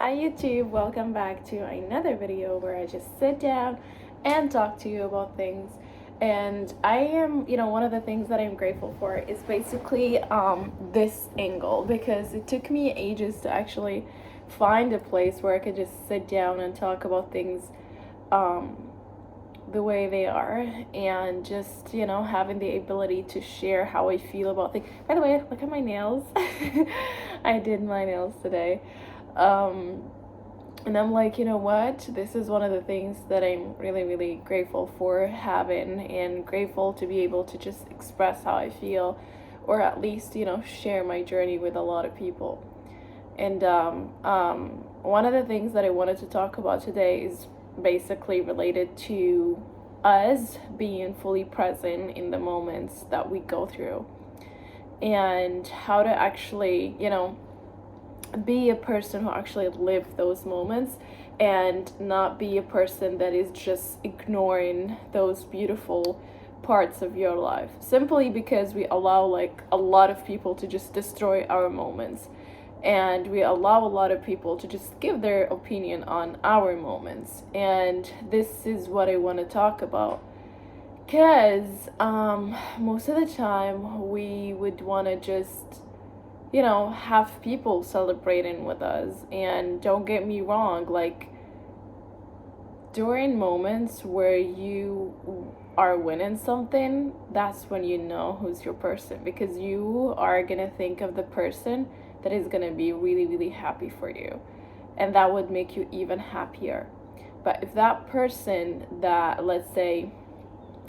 Hi YouTube, welcome back to another video where I just sit down and talk to you about things. And I am, one of the things that I'm grateful for is basically this angle, because it took me ages to actually find a place where I could just sit down and talk about things um, the way they are, and just having the ability to share how I feel about things. By the way, look at my nails. I did my nails today. And I'm like, you know what? This is one of the things that I'm really, really grateful for having, and grateful to be able to just express how I feel, or at least, share my journey with a lot of people. And one of the things that I wanted to talk about today is basically related to us being fully present in the moments that we go through, and how to actually, be a person who actually live those moments, and not be a person that is just ignoring those beautiful parts of your life simply because we allow like a lot of people to just destroy our moments, and we allow a lot of people to just give their opinion on our moments. And this is what I want to talk about, because most of the time we would want to just have people celebrating with us. And don't get me wrong, like during moments where you are winning something, that's when you know who's your person, because you are gonna think of the person that is gonna be really, really happy for you, and that would make you even happier. But if that person that, let's say,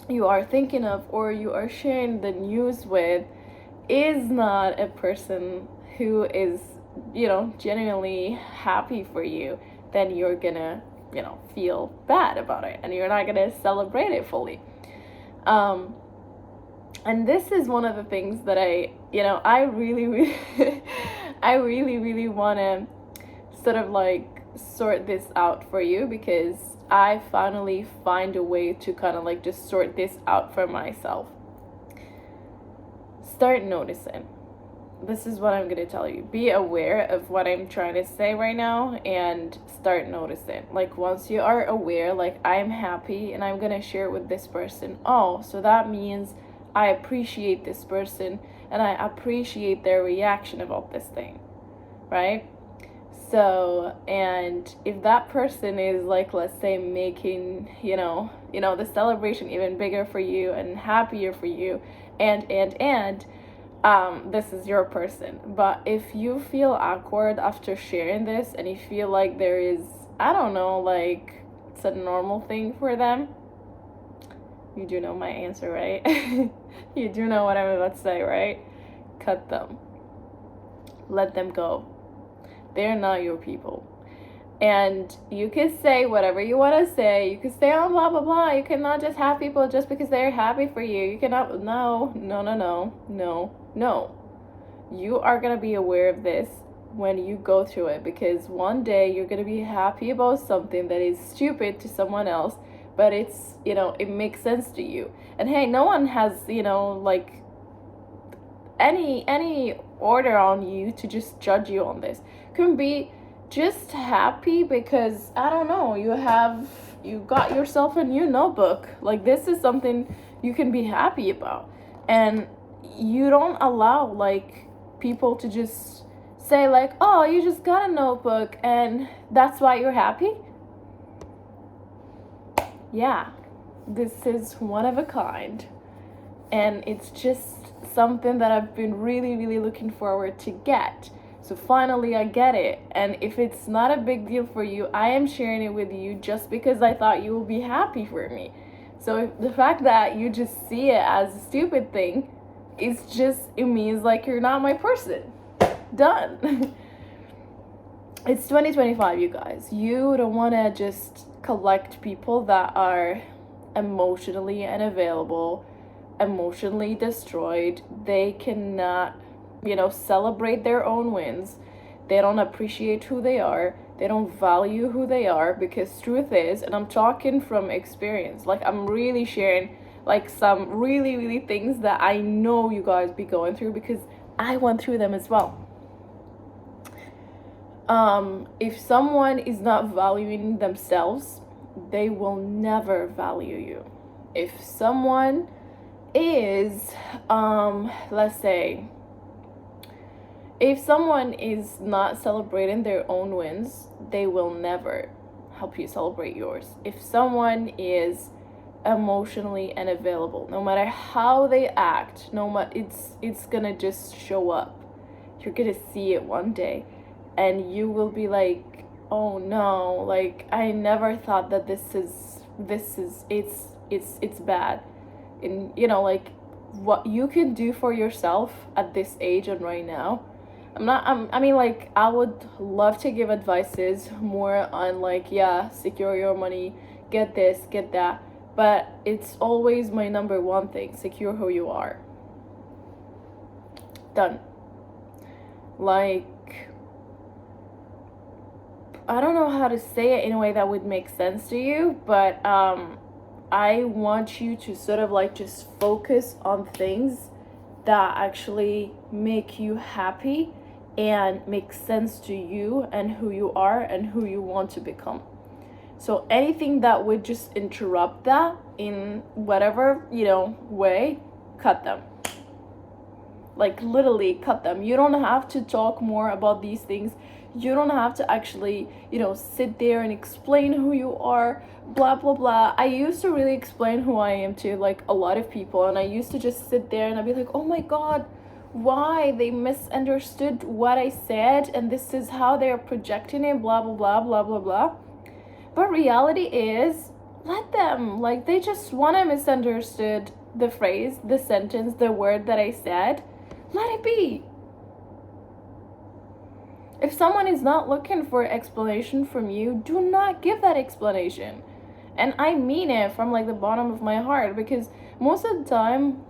you are thinking of or you are sharing the news with is not a person who is, genuinely happy for you, then you're gonna, feel bad about it, and you're not gonna celebrate it fully. And this is one of the things that I really, really, I really, really want to sort of like sort this out for you, because I finally find a way to kind of like just sort this out for myself. Start noticing. This is what I'm going to tell you. Be aware of what I'm trying to say right now, and start noticing. Like once you are aware, like I'm happy and I'm going to share it with this person. Oh, so that means I appreciate this person and I appreciate their reaction about this thing, right? So, and if that person is like, let's say, making, the celebration even bigger for you and happier for you, and this is your person. But if you feel awkward after sharing this, and you feel like there is, I don't know, like it's a normal thing for them, you do know my answer, right? You do know what I'm about to say, right? Cut them. Let them go. They're not your people. And you can say whatever you want to say. You can say, oh, blah, blah, blah. You cannot just have people just because they're happy for you. You cannot, no. You are going to be aware of this when you go through it, because one day you're going to be happy about something that is stupid to someone else, but it's, it makes sense to you. And hey, no one has, like any order on you to just judge you on this. Can be just happy because, I don't know, you got yourself a new notebook. Like this is something you can be happy about, and you don't allow like people to just say like, oh, you just got a notebook and that's why you're happy. Yeah, this is one of a kind, and it's just something that I've been really, really looking forward to get. So finally I get it. And if it's not a big deal for you, I am sharing it with you just because I thought you will be happy for me. So if the fact that you just see it as a stupid thing, it means like you're not my person. Done. It's 2025, you guys. You don't want to just collect people that are emotionally unavailable, emotionally destroyed. They cannot, celebrate their own wins. They don't appreciate who they are. They don't value who they are, because truth is, and I'm talking from experience, like I'm really sharing like some really, really things that I know you guys be going through, because I went through them as well. If someone is not valuing themselves, they will never value you. If someone is, let's say, if someone is not celebrating their own wins, they will never help you celebrate yours. If someone is emotionally unavailable, no matter how they act, no matter, it's gonna just show up. You're gonna see it one day, and you will be like, oh no, like I never thought that it's bad. And like what you can do for yourself at this age and right now. I mean, like, I would love to give advices more on, like, yeah, secure your money, get this, get that. But it's always my number one thing: secure who you are. Done. Like, I don't know how to say it in a way that would make sense to you, but I want you to sort of like just focus on things that actually make you happy and make sense to you and who you are and who you want to become. So anything that would just interrupt that in whatever, way, cut them. Like, literally cut them. You don't have to talk more about these things. You don't have to actually, sit there and explain who you are, blah, blah, blah. I used to really explain who I am to, like, a lot of people. And I used to just sit there and I'd be like, oh my God, why? They misunderstood what I said. And this is how they're projecting it, blah, blah, blah, blah, blah, blah. But reality is, let them. Like, they just want to misunderstood the phrase, the sentence, the word that I said. Let it be. If someone is not looking for explanation from you, do not give that explanation. And I mean it from like the bottom of my heart, because most of the time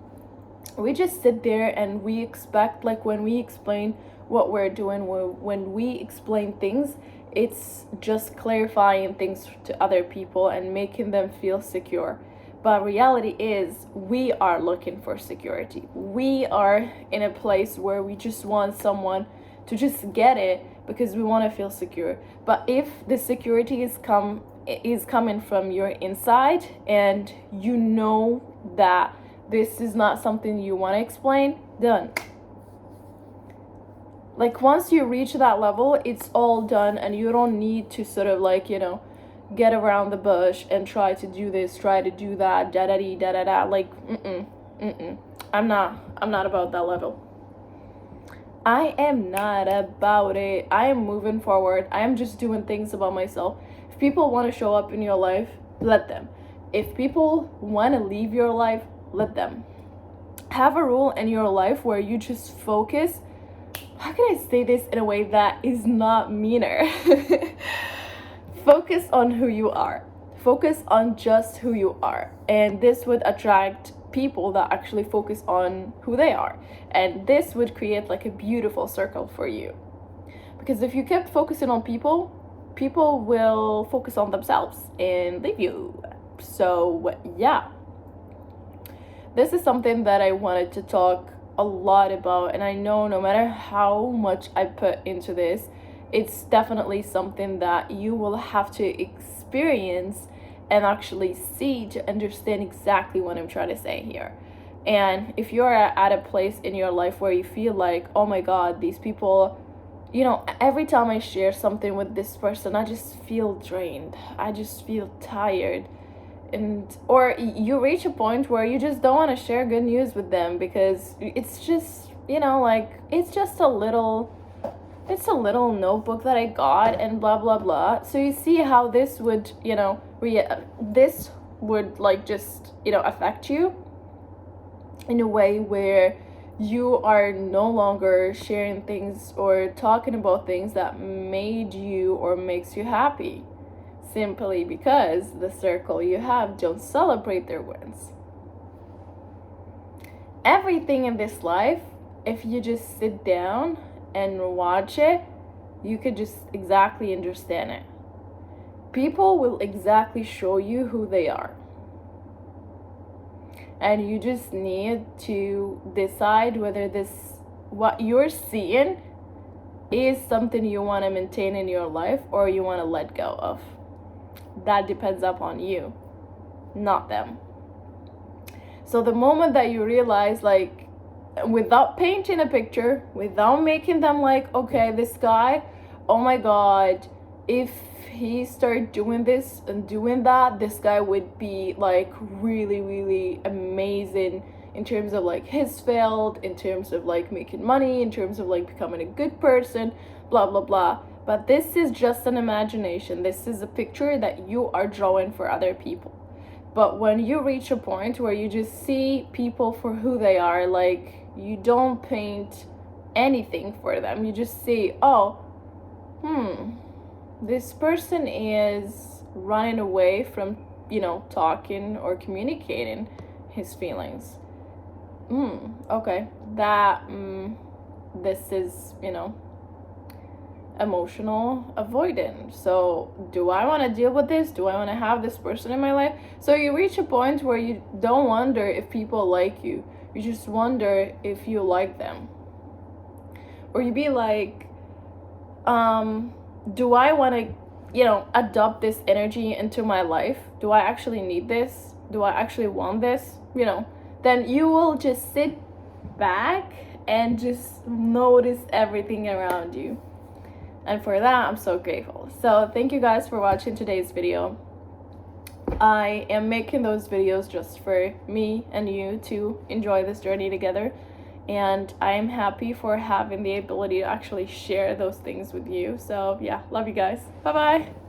we just sit there and we expect, like, when we explain what we're doing, when we explain things, it's just clarifying things to other people and making them feel secure. But reality is, we are looking for security. We are in a place where we just want someone to just get it because we want to feel secure. But if the security is coming from your inside, and you know that this is not something you want to explain, done. Like, once you reach that level, it's all done, and you don't need to sort of like, get around the bush and try to do this, try to do that, da-da-dee, like, I'm not about that level. I am not about it. I am moving forward. I am just doing things about myself. If people want to show up in your life, let them. If people want to leave your life, let them. Have a rule in your life where you just focus. How can I say this in a way that is not meaner? Focus on who you are. Focus on just who you are. And this would attract people that actually focus on who they are. And this would create like a beautiful circle for you. Because if you kept focusing on people will focus on themselves and leave you. So yeah. This is something that I wanted to talk a lot about, and I know no matter how much I put into this, it's definitely something that you will have to experience and actually see to understand exactly what I'm trying to say here. And if you're at a place in your life where you feel like, oh my God, these people, every time I share something with this person, I just feel drained. I just feel tired. Or you reach a point where you just don't want to share good news with them because it's just, it's just a little notebook that I got and blah, blah, blah. So you see how this would, this would like just, affect you in a way where you are no longer sharing things or talking about things that made you or makes you happy. Simply because the circle you have don't celebrate their wins. Everything in this life, if you just sit down and watch it, you could just exactly understand it. People will exactly show you who they are. And you just need to decide whether what you're seeing is something you want to maintain in your life or you want to let go of. That depends upon you, not them. So the moment that you realize, like, without painting a picture, without making them like, okay, this guy, oh my god, if he started doing this and doing that, this guy would be like really, really amazing in terms of like his field, in terms of like making money, in terms of like becoming a good person, blah blah blah. But this is just an imagination. This is a picture that you are drawing for other people. But when you reach a point where you just see people for who they are, like, you don't paint anything for them, you just see, oh, this person is running away from, talking or communicating his feelings. Okay, this is, emotional avoidant. So do I want to deal with this? Do I want to have this person in my life? So you reach a point where you don't wonder if people like you. You just wonder if you like them. Or you be like, do I want to, adopt this energy into my life? Do I actually need this? Do I actually want this? Then you will just sit back and just notice everything around you. And for that, I'm so grateful. So thank you guys for watching today's video. I am making those videos just for me and you to enjoy this journey together. And I am happy for having the ability to actually share those things with you. So yeah, love you guys. Bye-bye.